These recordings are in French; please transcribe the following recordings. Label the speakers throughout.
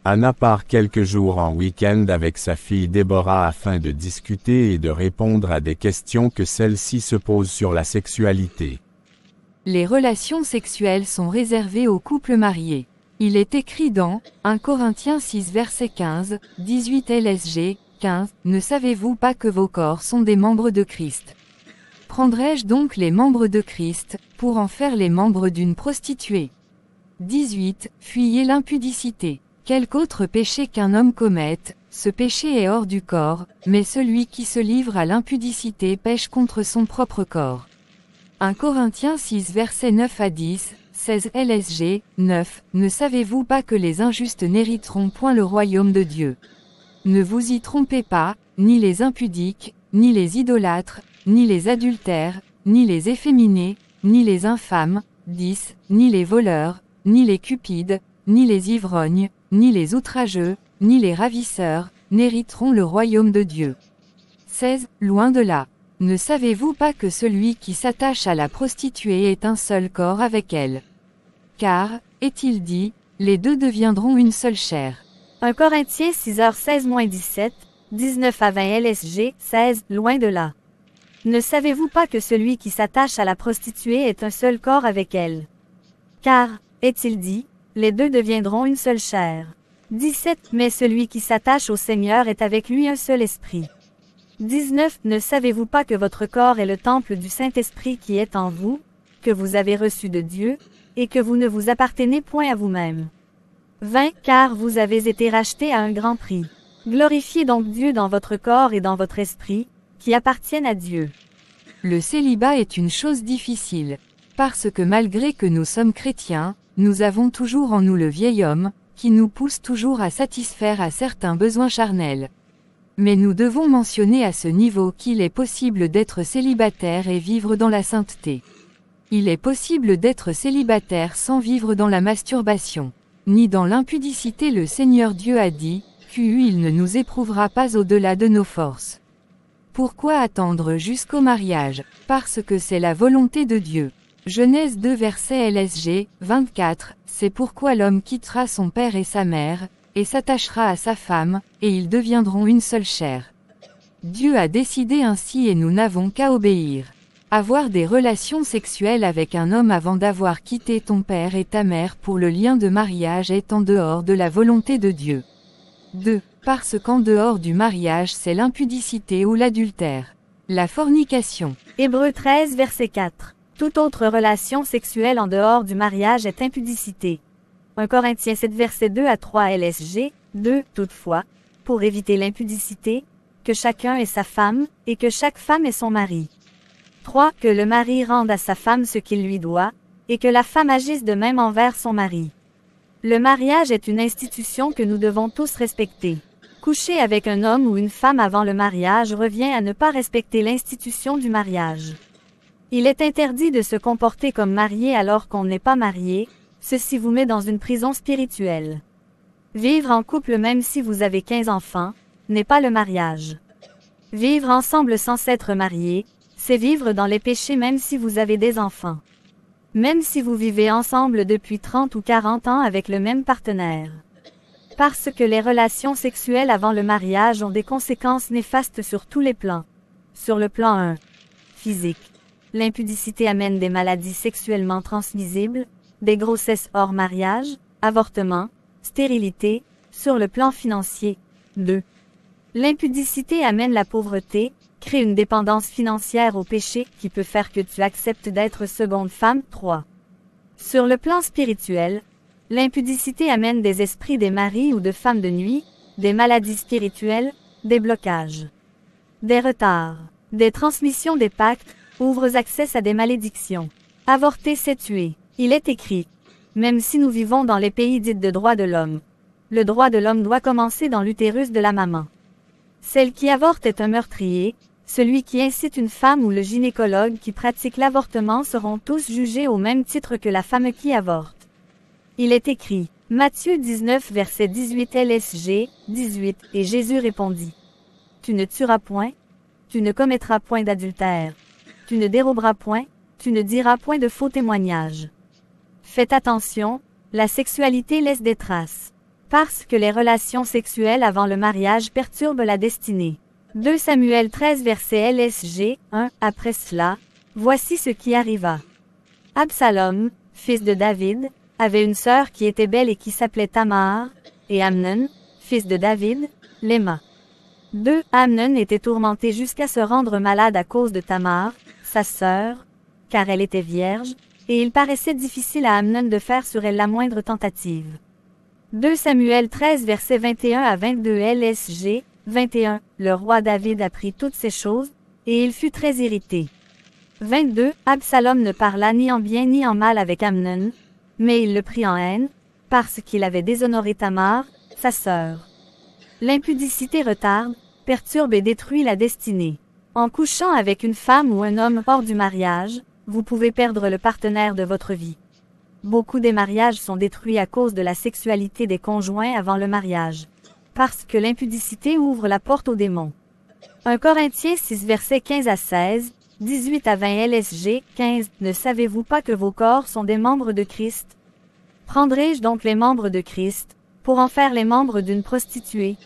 Speaker 1: Anna part quelques jours en week-end avec sa fille Déborah afin de discuter et de répondre à des questions que celle-ci se pose sur la sexualité.
Speaker 2: Les relations sexuelles sont réservées aux couples mariés. Il est écrit dans 1 Corinthiens 6 verset 15, 18 LSG, 15, « Ne savez-vous pas que vos corps sont des membres de Christ? Prendrai-je donc les membres de Christ, pour en faire les membres d'une prostituée ?» 18. Fuyez l'impudicité. Quelque autre péché qu'un homme commette, ce péché est hors du corps, mais celui qui se livre à l'impudicité pêche contre son propre corps. 1 Corinthiens 6 versets 9 à 10, 16 LSG, 9, « Ne savez-vous pas que les injustes n'hériteront point le royaume de Dieu? Ne vous y trompez pas, ni les impudiques, ni les idolâtres, ni les adultères, ni les efféminés, ni les infâmes, 10, ni les voleurs, ni les cupides, ni les ivrognes, ni les outrageux, ni les ravisseurs, n'hériteront le royaume de Dieu. 16. Loin de là. Ne savez-vous pas que celui qui s'attache à la prostituée est un seul corps avec elle? Car, est-il dit, les deux deviendront une seule chair.
Speaker 3: 1 Corinthiens 6h16-17, 19 à 20 LSG, 16, loin de là. Ne savez-vous pas que celui qui s'attache à la prostituée est un seul corps avec elle? Car, est-il dit, les deux deviendront une seule chair. 17. Mais celui qui s'attache au Seigneur est avec lui un seul esprit. 19. Ne savez-vous pas que votre corps est le temple du Saint-Esprit qui est en vous, que vous avez reçu de Dieu, et que vous ne vous appartenez point à vous-même? 20. Car vous avez été rachetés à un grand prix. Glorifiez donc Dieu dans votre corps et dans votre esprit, qui appartiennent à Dieu.
Speaker 2: Le célibat est une chose difficile, parce que malgré que nous sommes chrétiens, nous avons toujours en nous le vieil homme, qui nous pousse toujours à satisfaire à certains besoins charnels. Mais nous devons mentionner à ce niveau qu'il est possible d'être célibataire et vivre dans la sainteté. Il est possible d'être célibataire sans vivre dans la masturbation, ni dans l'impudicité. Le Seigneur Dieu a dit, il ne nous éprouvera pas au-delà de nos forces. Pourquoi attendre jusqu'au mariage? Parce que c'est la volonté de Dieu. Genèse 2 verset LSG, 24, c'est pourquoi l'homme quittera son père et sa mère, et s'attachera à sa femme, et ils deviendront une seule chair. Dieu a décidé ainsi et nous n'avons qu'à obéir. Avoir des relations sexuelles avec un homme avant d'avoir quitté ton père et ta mère pour le lien de mariage est en dehors de la volonté de Dieu. 2. Parce qu'en dehors du mariage c'est l'impudicité ou l'adultère. La fornication.
Speaker 3: Hébreux 13 verset 4. Toute autre relation sexuelle en dehors du mariage est impudicité. 1 Corinthiens 7 verset 2 à 3 LSG, 2. Toutefois, pour éviter l'impudicité, que chacun ait sa femme, et que chaque femme ait son mari. 3. Que le mari rende à sa femme ce qu'il lui doit, et que la femme agisse de même envers son mari. Le mariage est une institution que nous devons tous respecter. Coucher avec un homme ou une femme avant le mariage revient à ne pas respecter l'institution du mariage. Il est interdit de se comporter comme marié alors qu'on n'est pas marié, ceci vous met dans une prison spirituelle. Vivre en couple même si vous avez 15 enfants, n'est pas le mariage. Vivre ensemble sans s'être marié, c'est vivre dans les péchés même si vous avez des enfants. Même si vous vivez ensemble depuis 30 ou 40 ans avec le même partenaire. Parce que les relations sexuelles avant le mariage ont des conséquences néfastes sur tous les plans. Sur le plan 1. Physique. L'impudicité amène des maladies sexuellement transmissibles, des grossesses hors mariage, avortement, stérilité. Sur le plan financier. 2. L'impudicité amène la pauvreté, crée une dépendance financière au péché qui peut faire que tu acceptes d'être seconde femme. 3. Sur le plan spirituel, l'impudicité amène des esprits des maris ou de femmes de nuit, des maladies spirituelles, des blocages, des retards, des transmissions des pactes, ouvre accès à des malédictions. Avorter, c'est tuer. Il est écrit. Même si nous vivons dans les pays dits de droit de l'homme, le droit de l'homme doit commencer dans l'utérus de la maman. Celle qui avorte est un meurtrier, celui qui incite une femme ou le gynécologue qui pratique l'avortement seront tous jugés au même titre que la femme qui avorte. Il est écrit, Matthieu 19 verset 18 LSG, 18, et Jésus répondit. Tu ne tueras point, tu ne commettras point d'adultère, tu ne déroberas point, tu ne diras point de faux témoignages. Faites attention, la sexualité laisse des traces. Parce que les relations sexuelles avant le mariage perturbent la destinée. 2 Samuel 13 verset LSG 1. Après cela, voici ce qui arriva. Absalom, fils de David, avait une sœur qui était belle et qui s'appelait Tamar, et Amnon, fils de David, l'aima. 2. Amnon était tourmenté jusqu'à se rendre malade à cause de Tamar, sa sœur, car elle était vierge, et il paraissait difficile à Amnon de faire sur elle la moindre tentative. 2 Samuel 13 versets 21 à 22 LSG 21. Le roi David apprit toutes ces choses, et il fut très irrité. 22. Absalom ne parla ni en bien ni en mal avec Amnon, mais il le prit en haine, parce qu'il avait déshonoré Tamar, sa sœur. L'impudicité retarde, perturbe et détruit la destinée. En couchant avec une femme ou un homme hors du mariage, vous pouvez perdre le partenaire de votre vie. Beaucoup des mariages sont détruits à cause de la sexualité des conjoints avant le mariage. Parce que l'impudicité ouvre la porte aux démons. 1 Corinthiens 6 versets 15 à 16, 18 à 20 LSG 15. Ne savez-vous pas que vos corps sont des membres de Christ? Prendrai-je donc les membres de Christ, pour en faire les membres d'une prostituée?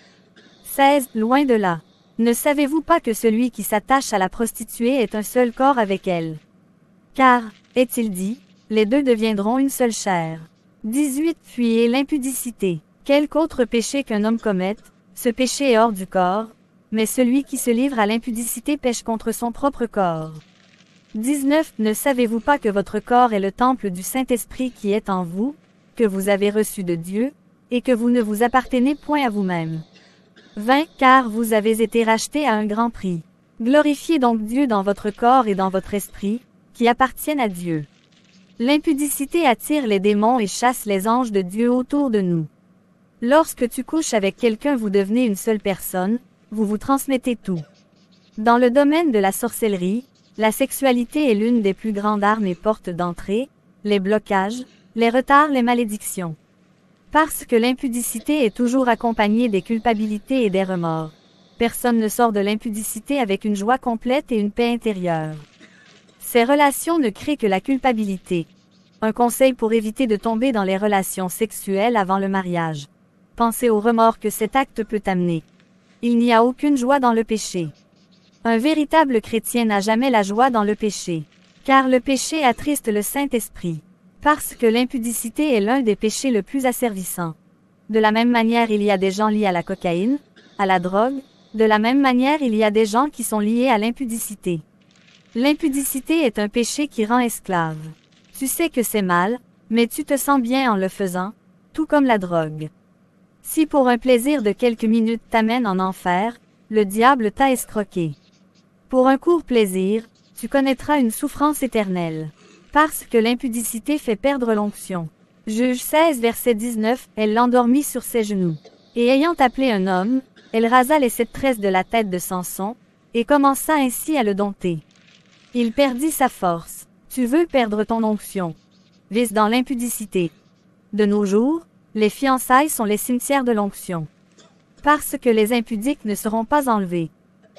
Speaker 3: 16. Loin de là. Ne savez-vous pas que celui qui s'attache à la prostituée est un seul corps avec elle? Car, est-il dit, les deux deviendront une seule chair. 18. Fuyez l'impudicité. Quelque autre péché qu'un homme commette, ce péché est hors du corps, mais celui qui se livre à l'impudicité pêche contre son propre corps. 19. Ne savez-vous pas que votre corps est le temple du Saint-Esprit qui est en vous, que vous avez reçu de Dieu, et que vous ne vous appartenez point à vous-même? 20. Car vous avez été rachetés à un grand prix. Glorifiez donc Dieu dans votre corps et dans votre esprit, qui appartiennent à Dieu. L'impudicité attire les démons et chasse les anges de Dieu autour de nous. Lorsque tu couches avec quelqu'un, vous devenez une seule personne, vous vous transmettez tout. Dans le domaine de la sorcellerie, la sexualité est l'une des plus grandes armes et portes d'entrée, les blocages, les retards, les malédictions. Parce que l'impudicité est toujours accompagnée des culpabilités et des remords. Personne ne sort de l'impudicité avec une joie complète et une paix intérieure. Ces relations ne créent que la culpabilité. Un conseil pour éviter de tomber dans les relations sexuelles avant le mariage. Pensez au remords que cet acte peut amener. Il n'y a aucune joie dans le péché. Un véritable chrétien n'a jamais la joie dans le péché. Car le péché attriste le Saint-Esprit. Parce que l'impudicité est l'un des péchés le plus asservissants. De la même manière, il y a des gens liés à la cocaïne, à la drogue. De la même manière, il y a des gens qui sont liés à l'impudicité. L'impudicité est un péché qui rend esclave. Tu sais que c'est mal, mais tu te sens bien en le faisant, tout comme la drogue. Si pour un plaisir de quelques minutes t'amène en enfer, le diable t'a escroqué. Pour un court plaisir, tu connaîtras une souffrance éternelle. Parce que l'impudicité fait perdre l'onction. Juge 16 verset 19, elle l'endormit sur ses genoux. Et ayant appelé un homme, elle rasa les 7 tresses de la tête de Samson, et commença ainsi à le dompter. Il perdit sa force. Tu veux perdre ton onction. Vise dans l'impudicité. De nos jours, les fiançailles sont les cimetières de l'onction. Parce que les impudiques ne seront pas enlevés.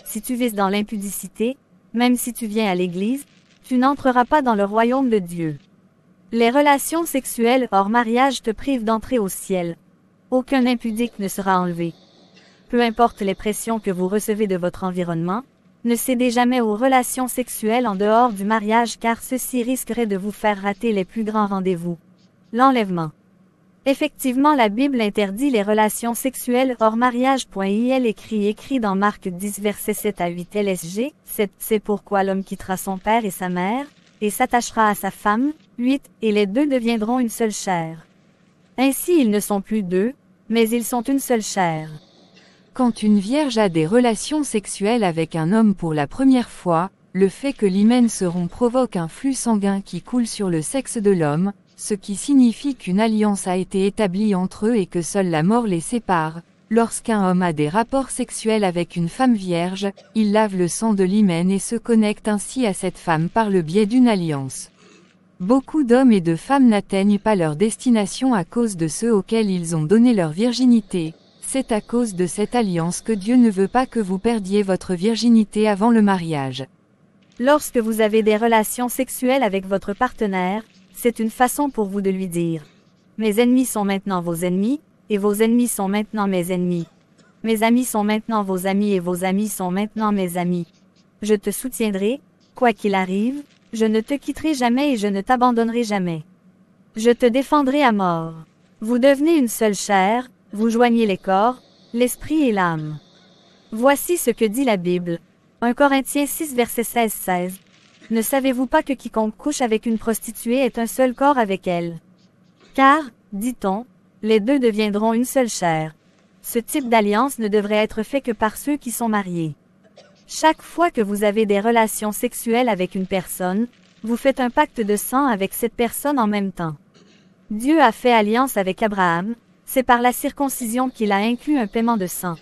Speaker 3: Si tu vises dans l'impudicité, même si tu viens à l'église, tu n'entreras pas dans le royaume de Dieu. Les relations sexuelles hors mariage te privent d'entrer au ciel. Aucun impudique ne sera enlevé. Peu importe les pressions que vous recevez de votre environnement, ne cédez jamais aux relations sexuelles en dehors du mariage car ceci risquerait de vous faire rater les plus grands rendez-vous. L'enlèvement. Effectivement, la Bible interdit les relations sexuelles hors mariage. Il écrit dans Marc 10 versets 7 à 8 LSG, 7, c'est pourquoi l'homme quittera son père et sa mère, et s'attachera à sa femme, 8, et les deux deviendront une seule chair. Ainsi ils ne sont plus deux, mais ils sont une seule chair.
Speaker 2: Quand une vierge a des relations sexuelles avec un homme pour la première fois, le fait que l'hymen se rompt provoque un flux sanguin qui coule sur le sexe de l'homme, ce qui signifie qu'une alliance a été établie entre eux et que seule la mort les sépare. Lorsqu'un homme a des rapports sexuels avec une femme vierge, il lave le sang de l'hymen et se connecte ainsi à cette femme par le biais d'une alliance. Beaucoup d'hommes et de femmes n'atteignent pas leur destination à cause de ceux auxquels ils ont donné leur virginité. C'est à cause de cette alliance que Dieu ne veut pas que vous perdiez votre virginité avant le mariage.
Speaker 3: Lorsque vous avez des relations sexuelles avec votre partenaire, c'est une façon pour vous de lui dire « Mes ennemis sont maintenant vos ennemis, et vos ennemis sont maintenant mes ennemis. Mes amis sont maintenant vos amis et vos amis sont maintenant mes amis. Je te soutiendrai, quoi qu'il arrive, je ne te quitterai jamais et je ne t'abandonnerai jamais. Je te défendrai à mort. Vous devenez une seule chair, vous joignez les corps, l'esprit et l'âme. Voici ce que dit la Bible. 1 Corinthiens 6 verset 16-16. Ne savez-vous pas que quiconque couche avec une prostituée est un seul corps avec elle? Car, dit-on, les deux deviendront une seule chair. Ce type d'alliance ne devrait être fait que par ceux qui sont mariés. Chaque fois que vous avez des relations sexuelles avec une personne, vous faites un pacte de sang avec cette personne en même temps. Dieu a fait alliance avec Abraham, c'est par la circoncision qu'il a inclus un paiement de sang.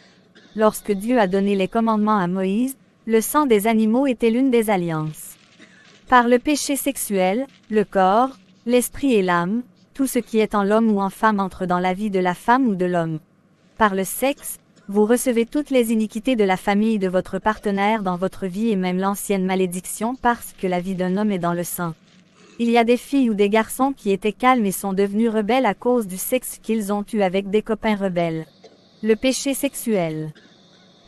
Speaker 3: Lorsque Dieu a donné les commandements à Moïse, le sang des animaux était l'une des alliances. Par le péché sexuel, le corps, l'esprit et l'âme, tout ce qui est en l'homme ou en femme entre dans la vie de la femme ou de l'homme. Par le sexe, vous recevez toutes les iniquités de la famille de votre partenaire dans votre vie et même l'ancienne malédiction parce que la vie d'un homme est dans le sang. Il y a des filles ou des garçons qui étaient calmes et sont devenus rebelles à cause du sexe qu'ils ont eu avec des copains rebelles. Le péché sexuel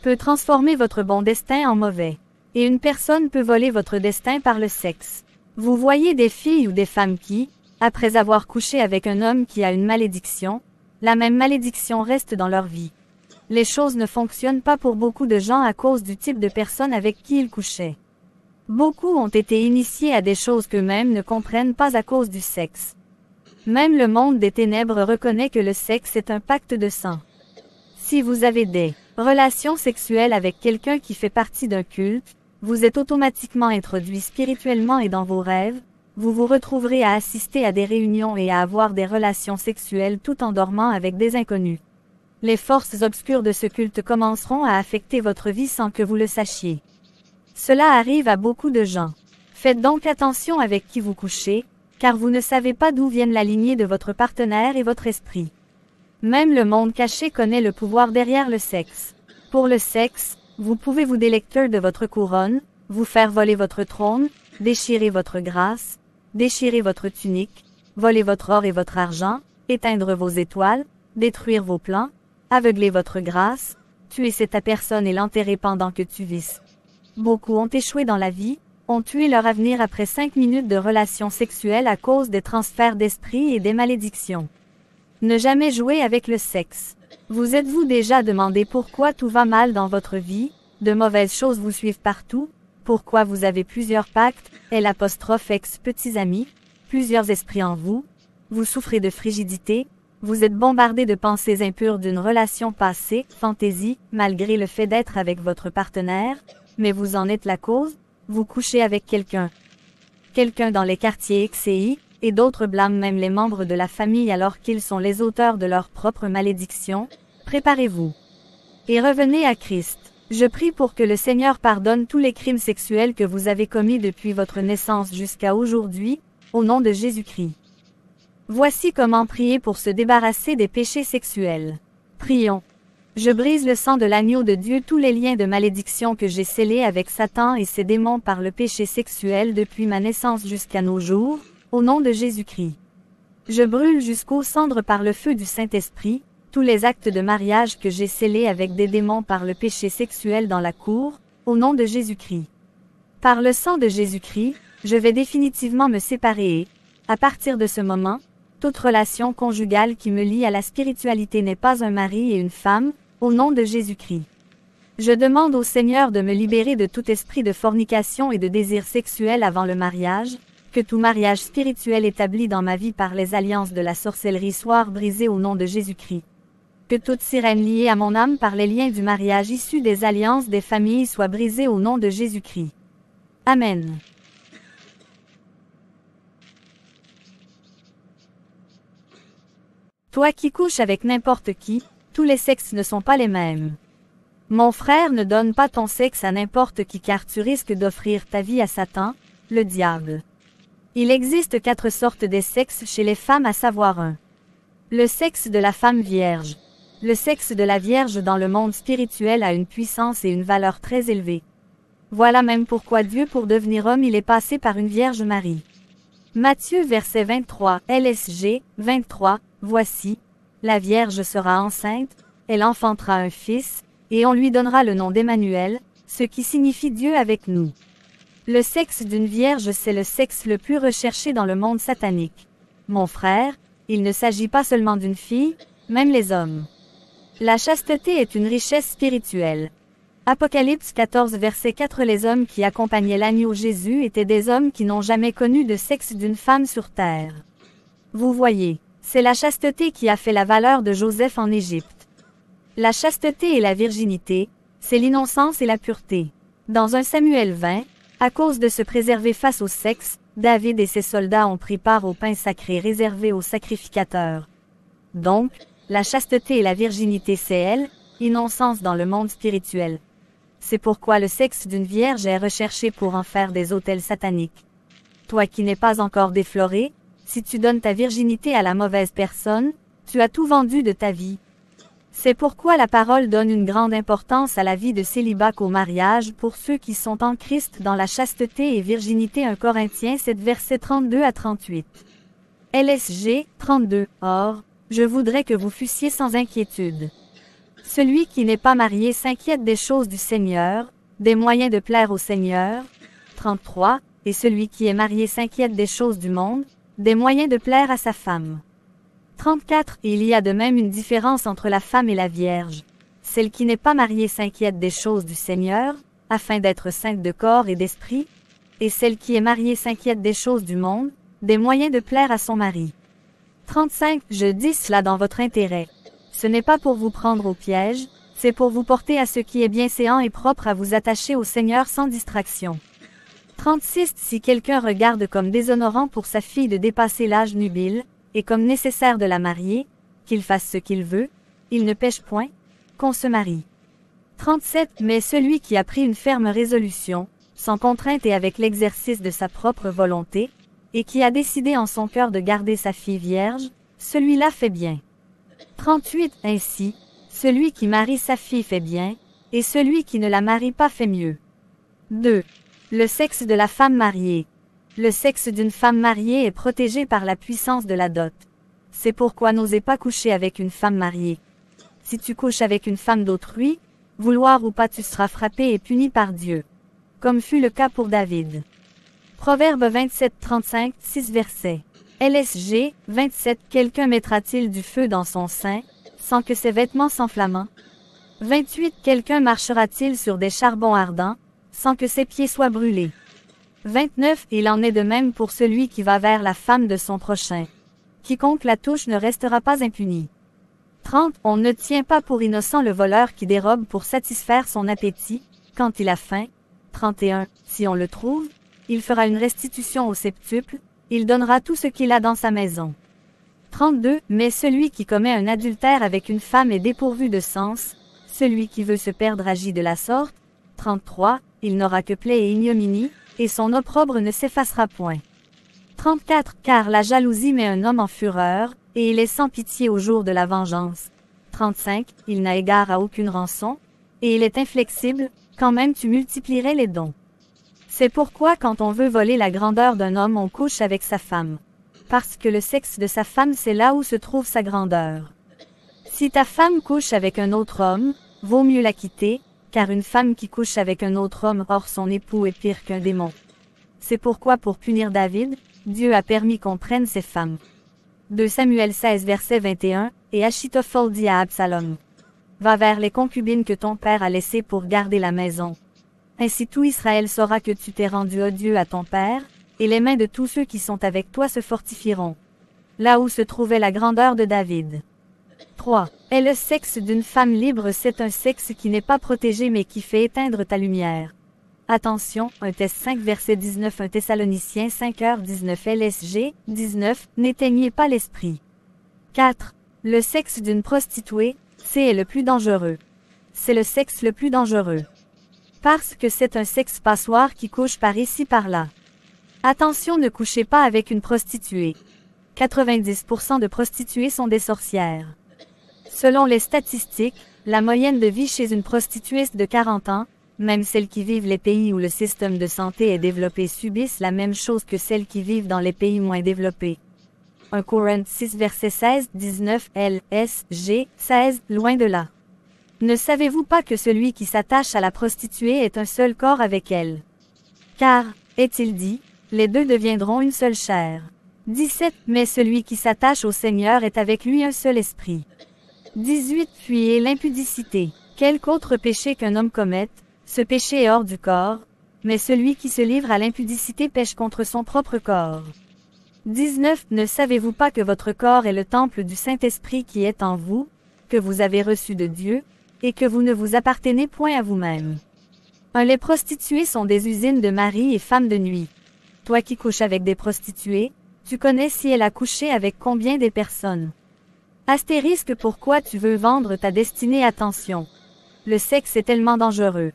Speaker 3: peut transformer votre bon destin en mauvais. Et une personne peut voler votre destin par le sexe. Vous voyez des filles ou des femmes qui, après avoir couché avec un homme qui a une malédiction, la même malédiction reste dans leur vie. Les choses ne fonctionnent pas pour beaucoup de gens à cause du type de personne avec qui ils couchaient. Beaucoup ont été initiés à des choses qu'eux-mêmes ne comprennent pas à cause du sexe. Même le monde des ténèbres reconnaît que le sexe est un pacte de sang. Si vous avez des relations sexuelles avec quelqu'un qui fait partie d'un culte, vous êtes automatiquement introduit spirituellement et dans vos rêves, vous vous retrouverez à assister à des réunions et à avoir des relations sexuelles tout en dormant avec des inconnus. Les forces obscures de ce culte commenceront à affecter votre vie sans que vous le sachiez. Cela arrive à beaucoup de gens. Faites donc attention avec qui vous couchez, car vous ne savez pas d'où viennent la lignée de votre partenaire et votre esprit. Même le monde caché connaît le pouvoir derrière le sexe. Pour le sexe, vous pouvez vous délecter de votre couronne, vous faire voler votre trône, déchirer votre grâce, déchirer votre tunique, voler votre or et votre argent, éteindre vos étoiles, détruire vos plans, aveugler votre grâce, tuer cette personne et l'enterrer pendant que tu vis. Beaucoup ont échoué dans la vie, ont tué leur avenir après 5 minutes de relations sexuelles à cause des transferts d'esprit et des malédictions. Ne jamais jouer avec le sexe. Vous êtes-vous déjà demandé pourquoi tout va mal dans votre vie, de mauvaises choses vous suivent partout, pourquoi vous avez plusieurs pactes, L'(ex petits amis, plusieurs esprits en vous, vous souffrez de frigidité, vous êtes bombardé de pensées impures d'une relation passée, fantaisie, malgré le fait d'être avec votre partenaire, mais vous en êtes la cause, vous couchez avec quelqu'un dans les quartiers XCI, et d'autres blâment même les membres de la famille alors qu'ils sont les auteurs de leur propre malédiction. Préparez-vous et revenez à Christ. Je prie pour que le Seigneur pardonne tous les crimes sexuels que vous avez commis depuis votre naissance jusqu'à aujourd'hui, au nom de Jésus-Christ. Voici comment prier pour se débarrasser des péchés sexuels. Prions. Je brise le sang de l'agneau de Dieu tous les liens de malédiction que j'ai scellés avec Satan et ses démons par le péché sexuel depuis ma naissance jusqu'à nos jours, au nom de Jésus-Christ. Je brûle jusqu'aux cendres par le feu du Saint-Esprit, tous les actes de mariage que j'ai scellés avec des démons par le péché sexuel dans la cour, au nom de Jésus-Christ. Par le sang de Jésus-Christ, je vais définitivement me séparer et, à partir de ce moment, toute relation conjugale qui me lie à la spiritualité n'est pas un mari et une femme, au nom de Jésus-Christ. Je demande au Seigneur de me libérer de tout esprit de fornication et de désir sexuel avant le mariage, que tout mariage spirituel établi dans ma vie par les alliances de la sorcellerie soit brisé au nom de Jésus-Christ. Que toute sirène liée à mon âme par les liens du mariage issus des alliances des familles soit brisée au nom de Jésus-Christ. Amen. Toi qui couches avec n'importe qui, tous les sexes ne sont pas les mêmes. Mon frère, ne donne pas ton sexe à n'importe qui car tu risques d'offrir ta vie à Satan, le diable. Il existe 4 sortes de sexes chez les femmes, à savoir 1. Le sexe de la femme vierge. Le sexe de la vierge dans le monde spirituel a une puissance et une valeur très élevée. Voilà même pourquoi Dieu, pour devenir homme, il est passé par une Vierge Marie. Matthieu verset 23, LSG, 23, voici, La Vierge sera enceinte, elle enfantera un fils, et on lui donnera le nom d'Emmanuel, ce qui signifie Dieu avec nous. Le sexe d'une vierge, c'est le sexe le plus recherché dans le monde satanique. Mon frère, il ne s'agit pas seulement d'une fille, même les hommes. La chasteté est une richesse spirituelle. Apocalypse 14 verset 4. Les hommes qui accompagnaient l'agneau Jésus étaient des hommes qui n'ont jamais connu de sexe d'une femme sur terre. Vous voyez, c'est la chasteté qui a fait la valeur de Joseph en Égypte. La chasteté et la virginité, c'est l'innocence et la pureté. Dans 1 Samuel 20, à cause de se préserver face au sexe, David et ses soldats ont pris part au pain sacré réservé aux sacrificateurs. Donc, la chasteté et la virginité c'est elle, innocence dans le monde spirituel. C'est pourquoi le sexe d'une vierge est recherché pour en faire des autels sataniques. Toi qui n'es pas encore défloré, si tu donnes ta virginité à la mauvaise personne, tu as tout vendu de ta vie. C'est pourquoi la parole donne une grande importance à la vie de célibat qu'au mariage pour ceux qui sont en Christ dans la chasteté et virginité. 1 Corinthiens 7 versets 32 à 38. LSG 32. Or, je voudrais que vous fussiez sans inquiétude. Celui qui n'est pas marié s'inquiète des choses du Seigneur, des moyens de plaire au Seigneur. 33. Et celui qui est marié s'inquiète des choses du monde, des moyens de plaire à sa femme. 34. Il y a de même une différence entre la femme et la vierge. Celle qui n'est pas mariée s'inquiète des choses du Seigneur, afin d'être sainte de corps et d'esprit, et celle qui est mariée s'inquiète des choses du monde, des moyens de plaire à son mari. 35. Je dis cela dans votre intérêt. Ce n'est pas pour vous prendre au piège, c'est pour vous porter à ce qui est bienséant et propre à vous attacher au Seigneur sans distraction. 36. Si quelqu'un regarde comme déshonorant pour sa fille de dépasser l'âge nubile, et comme nécessaire de la marier, qu'il fasse ce qu'il veut, il ne pêche point, qu'on se marie. 37. Mais celui qui a pris une ferme résolution, sans contrainte et avec l'exercice de sa propre volonté, et qui a décidé en son cœur de garder sa fille vierge, celui-là fait bien. 38. Ainsi, celui qui marie sa fille fait bien, et celui qui ne la marie pas fait mieux. 2. Le sexe de la femme mariée. Le sexe d'une femme mariée est protégé par la puissance de la dot. C'est pourquoi n'osez pas coucher avec une femme mariée. Si tu couches avec une femme d'autrui, vouloir ou pas tu seras frappé et puni par Dieu. Comme fut le cas pour David. Proverbe 27, 35, 6 versets. LSG 27. Quelqu'un mettra-t-il du feu dans son sein, sans que ses vêtements s'enflamment? 28. Quelqu'un marchera-t-il sur des charbons ardents, sans que ses pieds soient brûlés? 29. Il en est de même pour celui qui va vers la femme de son prochain. Quiconque la touche ne restera pas impuni. 30. On ne tient pas pour innocent le voleur qui dérobe pour satisfaire son appétit, quand il a faim. 31. Si on le trouve, il fera une restitution au septuple, il donnera tout ce qu'il a dans sa maison. 32. Mais celui qui commet un adultère avec une femme est dépourvu de sens, celui qui veut se perdre agit de la sorte. 33. Il n'aura que plaie et ignominie, et son opprobre ne s'effacera point. 34. Car la jalousie met un homme en fureur, et il est sans pitié au jour de la vengeance. 35. Il n'a égard à aucune rançon, et il est inflexible, quand même tu multiplierais les dons. C'est pourquoi quand on veut voler la grandeur d'un homme on couche avec sa femme. Parce que le sexe de sa femme c'est là où se trouve sa grandeur. Si ta femme couche avec un autre homme, vaut mieux la quitter, car une femme qui couche avec un autre homme hors son époux est pire qu'un démon. C'est pourquoi pour punir David, Dieu a permis qu'on prenne ses femmes. 2 Samuel 16 verset 21, et Achitophel dit à Absalom. Va vers les concubines que ton père a laissées pour garder la maison. Ainsi tout Israël saura que tu t'es rendu odieux à ton père, et les mains de tous ceux qui sont avec toi se fortifieront. Là où se trouvait la grandeur de David. 3. Et le sexe d'une femme libre c'est un sexe qui n'est pas protégé mais qui fait éteindre ta lumière. Attention, 1 Thess 5 verset 19 1 Thessaloniciens 5h19 LSG 19 N'éteignez pas l'esprit. 4. Le sexe d'une prostituée, c'est le plus dangereux. C'est le sexe le plus dangereux. Parce que c'est un sexe passoire qui couche par ici par là. Attention, ne couchez pas avec une prostituée. 90% de prostituées sont des sorcières. Selon les statistiques, la moyenne de vie chez une prostituée de 40 ans, même celles qui vivent les pays où le système de santé est développé subissent la même chose que celles qui vivent dans les pays moins développés. 1 Corinthiens 6 verset 16, 19 LSG 16, loin de là. Ne savez-vous pas que celui qui s'attache à la prostituée est un seul corps avec elle? Car, est-il dit, les deux deviendront une seule chair. 17 Mais celui qui s'attache au Seigneur est avec lui un seul esprit. 18 Fuyez l'impudicité. Quelque autre péché qu'un homme commette, ce péché est hors du corps, mais celui qui se livre à l'impudicité pêche contre son propre corps. 19 Ne savez-vous pas que votre corps est le temple du Saint-Esprit qui est en vous, que vous avez reçu de Dieu, et que vous ne vous appartenez point à vous-même? 1 Les prostituées sont des usines de mari et femmes de nuit. Toi qui couches avec des prostituées, tu connais si elle a couché avec combien des personnes. Astérisque Pourquoi tu veux vendre ta destinée? Attention. Le sexe est tellement dangereux.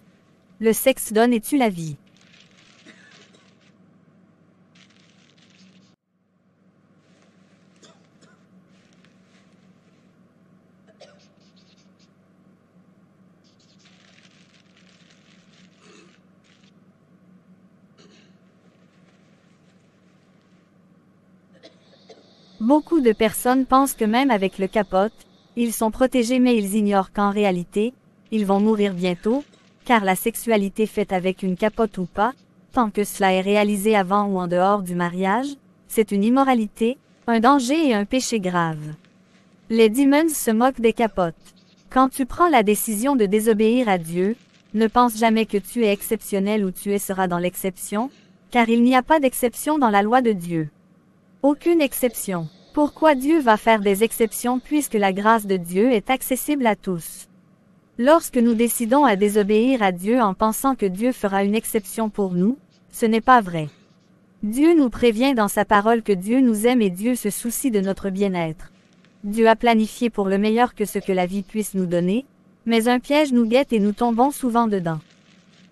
Speaker 3: Le sexe donne et tue la vie. Beaucoup de personnes pensent que même avec le capote, ils sont protégés mais ils ignorent qu'en réalité, ils vont mourir bientôt, car la sexualité faite avec une capote ou pas, tant que cela est réalisé avant ou en dehors du mariage, c'est une immoralité, un danger et un péché grave. Les démons se moquent des capotes. Quand tu prends la décision de désobéir à Dieu, ne pense jamais que tu es exceptionnel ou tu seras dans l'exception, car il n'y a pas d'exception dans la loi de Dieu. Aucune exception. Pourquoi Dieu va faire des exceptions puisque la grâce de Dieu est accessible à tous? Lorsque nous décidons à désobéir à Dieu en pensant que Dieu fera une exception pour nous, ce n'est pas vrai. Dieu nous prévient dans sa parole que Dieu nous aime et Dieu se soucie de notre bien-être. Dieu a planifié pour le meilleur que ce que la vie puisse nous donner, mais un piège nous guette et nous tombons souvent dedans.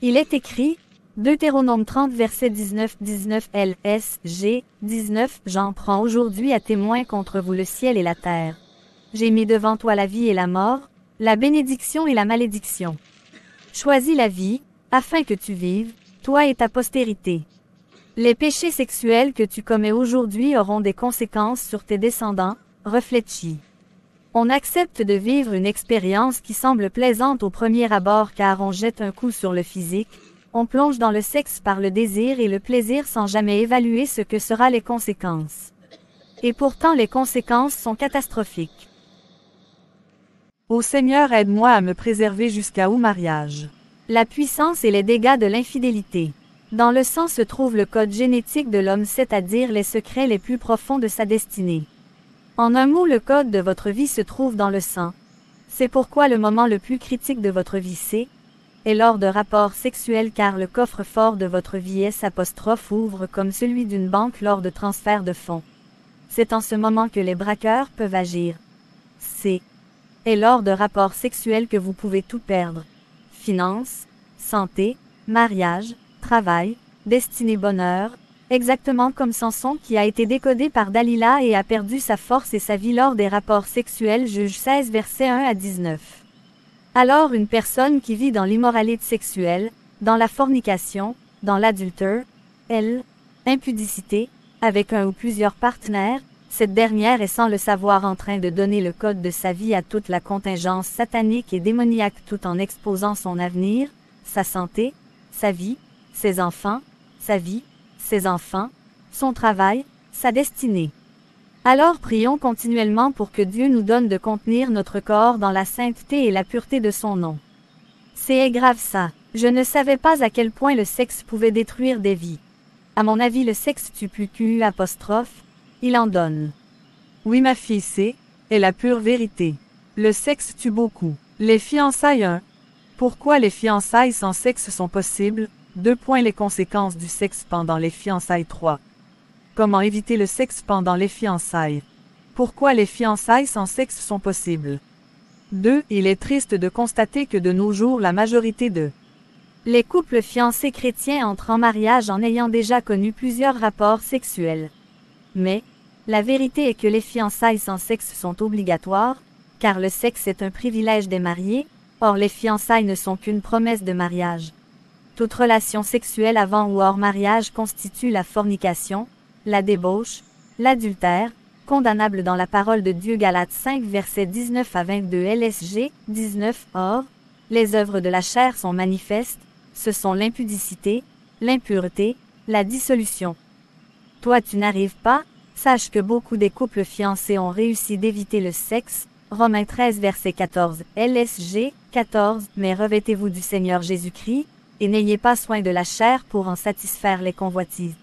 Speaker 3: Il est écrit, Deutéronome 30 verset 19 LSG 19 J'en prends aujourd'hui à témoin contre vous le ciel et la terre. J'ai mis devant toi la vie et la mort, la bénédiction et la malédiction. Choisis la vie, afin que tu vives, toi et ta postérité. Les péchés sexuels que tu commets aujourd'hui auront des conséquences sur tes descendants, réfléchis. On accepte de vivre une expérience qui semble plaisante au premier abord car on jette un coup sur le physique, on plonge dans le sexe par le désir et le plaisir sans jamais évaluer ce que seront les conséquences. Et pourtant les conséquences sont catastrophiques.
Speaker 4: Ô Seigneur, aide-moi à me préserver jusqu'au mariage.
Speaker 3: La puissance et les dégâts de l'infidélité. Dans le sang se trouve le code génétique de l'homme, c'est-à-dire les secrets les plus profonds de sa destinée. En un mot, le code de votre vie se trouve dans le sang. C'est pourquoi le moment le plus critique de votre vie est lors de rapports sexuels car le coffre-fort de votre vie ouvre comme celui d'une banque lors de transfert de fonds. C'est en ce moment que les braqueurs peuvent agir. Et lors de rapports sexuels que vous pouvez tout perdre. Finances, santé, mariage, travail, destinée, bonheur, exactement comme Samson qui a été décodé par Dalila et a perdu sa force et sa vie lors des rapports sexuels. Juge 16 versets 1 à 19. Alors une personne qui vit dans l'immoralité sexuelle, dans la fornication, dans l'adultère, impudicité, avec un ou plusieurs partenaires, cette dernière est sans le savoir en train de donner le code de sa vie à toute la contingence satanique et démoniaque tout en exposant son avenir, sa santé, sa vie, ses enfants, sa vie, ses enfants, son travail, sa destinée. Alors prions continuellement pour que Dieu nous donne de contenir notre corps dans la sainteté et la pureté de son nom. C'est grave ça. Je ne savais pas à quel point le sexe pouvait détruire des vies. À mon avis le sexe tue plus il en donne.
Speaker 4: Oui ma fille, est la pure vérité. Le sexe tue beaucoup. Les fiançailles 1. Pourquoi les fiançailles sans sexe sont possibles? 2. Les conséquences du sexe pendant les fiançailles 3. Comment éviter le sexe pendant les fiançailles? Pourquoi les fiançailles sans sexe sont possibles? 2. Il est triste de constater que de nos jours la majorité
Speaker 3: les couples fiancés chrétiens entrent en mariage en ayant déjà connu plusieurs rapports sexuels. Mais, la vérité est que les fiançailles sans sexe sont obligatoires, car le sexe est un privilège des mariés, or les fiançailles ne sont qu'une promesse de mariage. Toute relation sexuelle avant ou hors mariage constitue la fornication, la débauche, l'adultère, condamnable dans la parole de Dieu. Galates 5 versets 19 à 22 LSG 19. Or, les œuvres de la chair sont manifestes, ce sont l'impudicité, l'impureté, la dissolution. Toi tu n'arrives pas, sache que beaucoup des couples fiancés ont réussi d'éviter le sexe. Romains 13 verset 14 LSG 14. Mais revêtez-vous du Seigneur Jésus-Christ, et n'ayez pas soin de la chair pour en satisfaire les convoitises.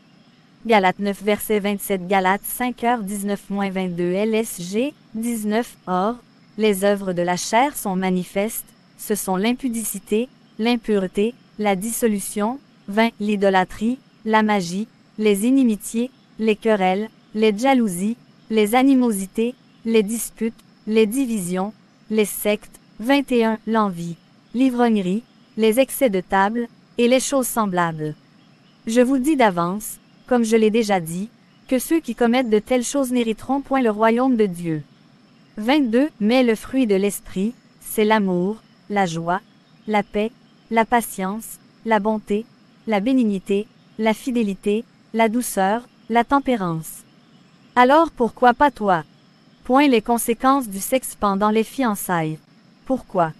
Speaker 3: Galates 9 verset 27 Galates 5h19-22 LSG 19. Or, les œuvres de la chair sont manifestes, ce sont l'impudicité, l'impureté, la dissolution, l'idolâtrie, la magie, les inimitiés, les querelles, les jalousies, les animosités, les disputes, les divisions, les sectes, 21. L'envie, l'ivrognerie, les excès de table, et les choses semblables. Je vous dis d'avance, comme je l'ai déjà dit, que ceux qui commettent de telles choses n'hériteront point le royaume de Dieu. 22. Mais le fruit de l'esprit, c'est l'amour, la joie, la paix, la patience, la bonté, la bénignité, la fidélité, la douceur, la tempérance. Alors pourquoi pas toi? Point les conséquences du sexe pendant les fiançailles. Pourquoi?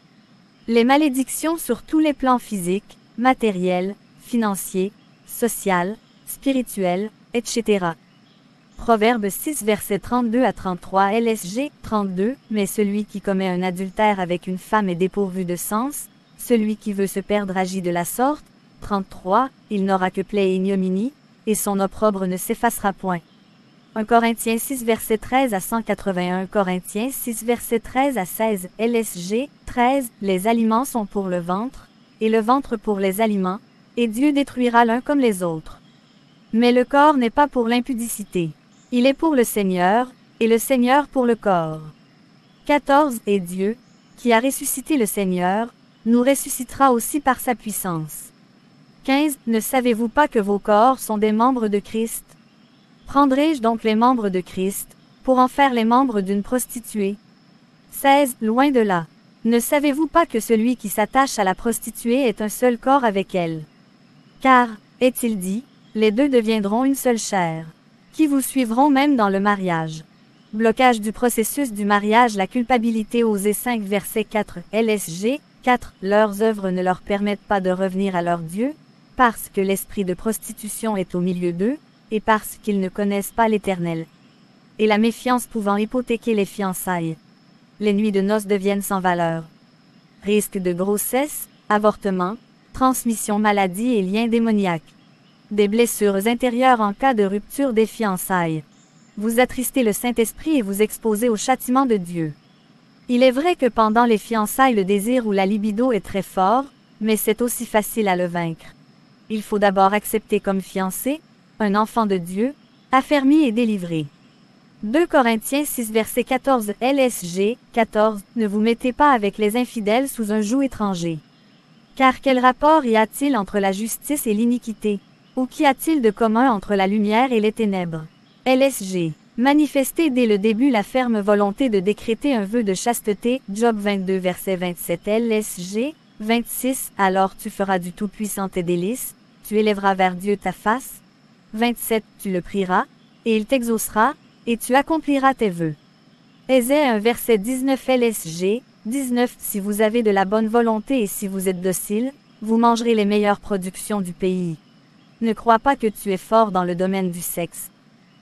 Speaker 3: Les malédictions sur tous les plans physiques, matériels, financiers, social, spirituels, etc. Proverbe 6 versets 32 à 33 LSG 32. Mais celui qui commet un adultère avec une femme est dépourvu de sens, celui qui veut se perdre agit de la sorte. 33. Il n'aura que plaie et ignominie, et son opprobre ne s'effacera point. 1 Corinthiens 6 verset 13 à 181 Corinthiens 6 verset 13 à 16 LSG 13. Les aliments sont pour le ventre, et le ventre pour les aliments, et Dieu détruira l'un comme les autres. Mais le corps n'est pas pour l'impudicité. Il est pour le Seigneur, et le Seigneur pour le corps. 14. Et Dieu, qui a ressuscité le Seigneur, nous ressuscitera aussi par sa puissance. 15. Ne savez-vous pas que vos corps sont des membres de Christ? Prendrai-je donc les membres de Christ, pour en faire les membres d'une prostituée? 16. Loin de là. Ne savez-vous pas que celui qui s'attache à la prostituée est un seul corps avec elle? Car, est-il dit, les deux deviendront une seule chair, qui vous suivront même dans le mariage. Blocage du processus du mariage. La culpabilité. Osée 5 verset 4 LSG 4. Leurs œuvres ne leur permettent pas de revenir à leur Dieu, parce que l'esprit de prostitution est au milieu d'eux, et parce qu'ils ne connaissent pas l'Éternel. Et la méfiance pouvant hypothéquer les fiançailles. Les nuits de noces deviennent sans valeur. Risque de grossesse, avortement, transmission maladie et liens démoniaques. Des blessures intérieures en cas de rupture des fiançailles. Vous attristez le Saint-Esprit et vous exposez au châtiment de Dieu. Il est vrai que pendant les fiançailles le désir ou la libido est très fort, mais c'est aussi facile à le vaincre. Il faut d'abord accepter comme fiancé, un enfant de Dieu, affermi et délivré. 2 Corinthiens 6 verset 14 LSG 14. Ne vous mettez pas avec les infidèles sous un joug étranger. Car quel rapport y a-t-il entre la justice et l'iniquité? Ou qu'y a-t-il de commun entre la lumière et les ténèbres? LSG. Manifestez dès le début la ferme volonté de décréter un vœu de chasteté. Job 22 verset 27 LSG 26. Alors tu feras du Tout-Puissant tes délices, tu élèveras vers Dieu ta face. 27. Tu le prieras, et il t'exaucera, et tu accompliras tes vœux. Ésaïe 1 verset 19 LSG 19. Si vous avez de la bonne volonté et si vous êtes docile, vous mangerez les meilleures productions du pays. Ne crois pas que tu es fort dans le domaine du sexe.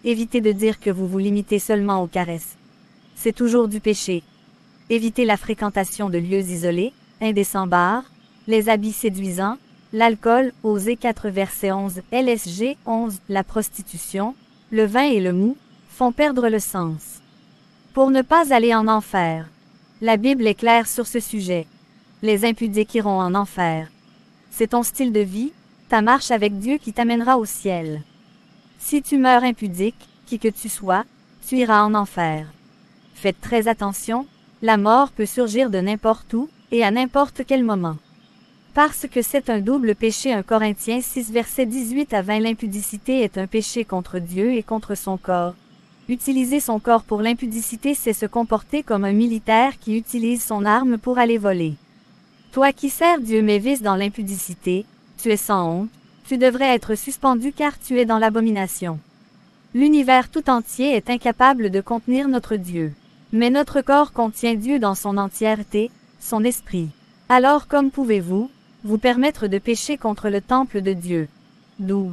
Speaker 3: Évitez de dire que vous vous limitez seulement aux caresses. C'est toujours du péché. Évitez la fréquentation de lieux isolés, indécents bars, les habits séduisants, l'alcool. Osée 4 verset 11 LSG 11. La prostitution, le vin et le mou, font perdre le sens. Pour ne pas aller en enfer. La Bible est claire sur ce sujet. Les impudiques iront en enfer. C'est ton style de vie, ta marche avec Dieu qui t'amènera au ciel. Si tu meurs impudique, qui que tu sois, tu iras en enfer. Faites très attention, la mort peut surgir de n'importe où, et à n'importe quel moment. Parce que c'est un double péché. 1 Corinthiens 6 verset 18 à 20 L'impudicité est un péché contre Dieu et contre son corps. Utiliser son corps pour l'impudicité, c'est se comporter comme un militaire qui utilise son arme pour aller voler. Toi qui sers Dieu mais vices dans l'impudicité, tu es sans honte, tu devrais être suspendu car tu es dans l'abomination. L'univers tout entier est incapable de contenir notre Dieu. Mais notre corps contient Dieu dans son entièreté, son esprit. Alors comme pouvez-vous, vous permettre de pécher contre le temple de Dieu? 12.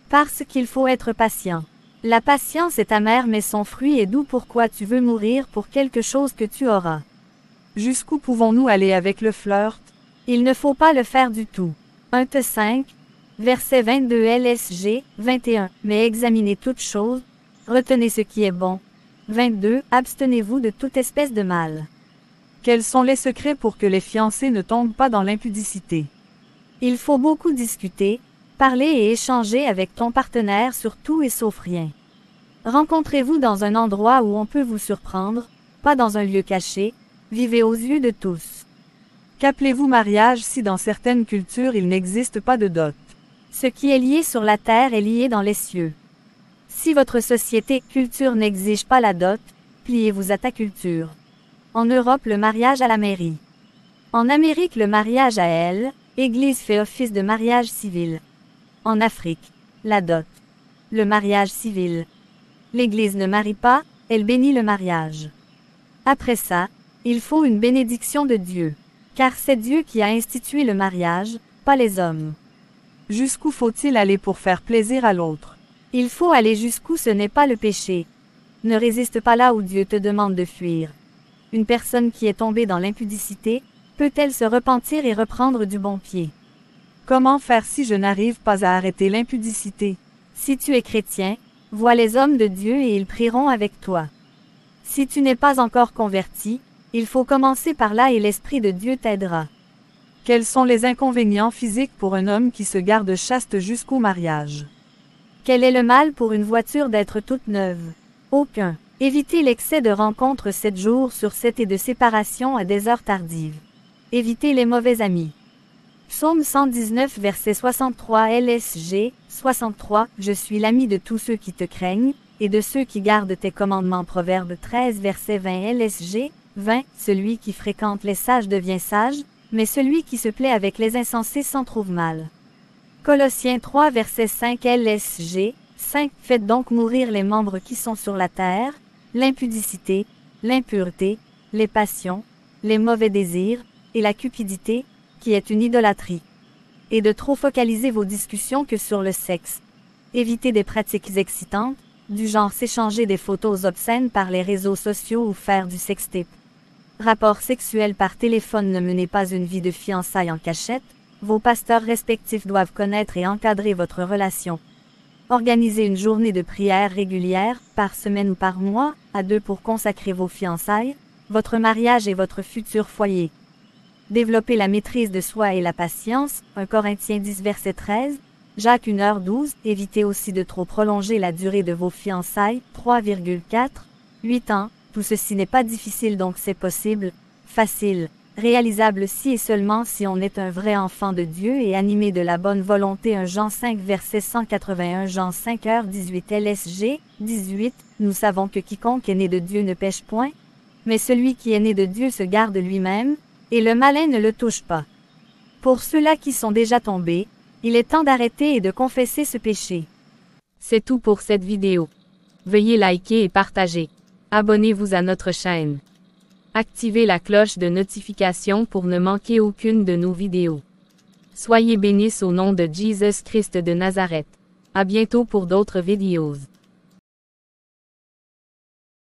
Speaker 3: Parce qu'il faut être patient. La patience est amère mais son fruit est doux. Pourquoi tu veux mourir pour quelque chose que tu auras?
Speaker 4: Jusqu'où pouvons-nous aller avec le flirt?
Speaker 3: Il ne faut pas le faire du tout. 1 Thess 5, verset 22 LSG, 21. Mais examinez toutes choses, retenez ce qui est bon. 22. Abstenez-vous de toute espèce de mal.
Speaker 4: Quels sont les secrets pour que les fiancés ne tombent pas dans l'impudicité?
Speaker 3: Il faut beaucoup discuter, parler et échanger avec ton partenaire sur tout et sauf rien. Rencontrez-vous dans un endroit où on peut vous surprendre, pas dans un lieu caché, vivez aux yeux de tous.
Speaker 4: Qu'appelez-vous mariage si dans certaines cultures il n'existe pas de dot?
Speaker 3: Ce qui est lié sur la terre est lié dans les cieux. Si votre société, culture n'exige pas la dot, pliez-vous à ta culture. En Europe, le mariage à la mairie. En Amérique, le mariage à elle, Église fait office de mariage civil. En Afrique, la dot. Le mariage civil. L'Église ne marie pas, elle bénit le mariage. Après ça, il faut une bénédiction de Dieu. Car c'est Dieu qui a institué le mariage, pas les hommes.
Speaker 4: Jusqu'où faut-il aller pour faire plaisir à l'autre?
Speaker 3: Il faut aller jusqu'où ce n'est pas le péché. Ne résiste pas là où Dieu te demande de fuir. Une personne qui est tombée dans l'impudicité, peut-elle se repentir et reprendre du bon pied?
Speaker 4: Comment faire si je n'arrive pas à arrêter l'impudicité?
Speaker 3: Si tu es chrétien, vois les hommes de Dieu et ils prieront avec toi. Si tu n'es pas encore converti, il faut commencer par là et l'Esprit de Dieu t'aidera.
Speaker 4: Quels sont les inconvénients physiques pour un homme qui se garde chaste jusqu'au mariage?
Speaker 3: Quel est le mal pour une voiture d'être toute neuve? Aucun. Évitez l'excès de rencontres 7 jours sur 7 et de séparation à des heures tardives. Évitez les mauvais amis. Psaume 119 verset 63 LSG, 63, Je suis l'ami de tous ceux qui te craignent, et de ceux qui gardent tes commandements. Proverbe 13 verset 20 LSG, 20, Celui qui fréquente les sages devient sage, mais celui qui se plaît avec les insensés s'en trouve mal. Colossiens 3 verset 5 LSG, 5, Faites donc mourir les membres qui sont sur la terre, l'impudicité, l'impureté, les passions, les mauvais désirs, et la cupidité, qui est une idolâtrie. Et de trop focaliser vos discussions que sur le sexe. Évitez des pratiques excitantes, du genre s'échanger des photos obscènes par les réseaux sociaux ou faire du sextape. Rapport sexuel par téléphone. Ne menez pas une vie de fiançailles en cachette, vos pasteurs respectifs doivent connaître et encadrer votre relation. Organisez une journée de prière régulière, par semaine ou par mois, à 2 pour consacrer vos fiançailles, votre mariage et votre futur foyer. Développez la maîtrise de soi et la patience, 1 Corinthiens 10 verset 13, Jacques 1h12, évitez aussi de trop prolonger la durée de vos fiançailles, 3,4, 8 ans, tout ceci n'est pas difficile donc c'est possible, facile, réalisable si et seulement si on est un vrai enfant de Dieu et animé de la bonne volonté. 1 Jean 5 verset 181 Jean 5h18 LSG, 18, Nous savons que quiconque est né de Dieu ne pêche point, mais celui qui est né de Dieu se garde lui-même, et le malin ne le touche pas. Pour ceux-là qui sont déjà tombés, il est temps d'arrêter et de confesser ce péché.
Speaker 2: C'est tout pour cette vidéo. Veuillez liker et partager. Abonnez-vous à notre chaîne. Activez la cloche de notification pour ne manquer aucune de nos vidéos. Soyez bénis au nom de Jesus Christ de Nazareth. À bientôt pour d'autres vidéos.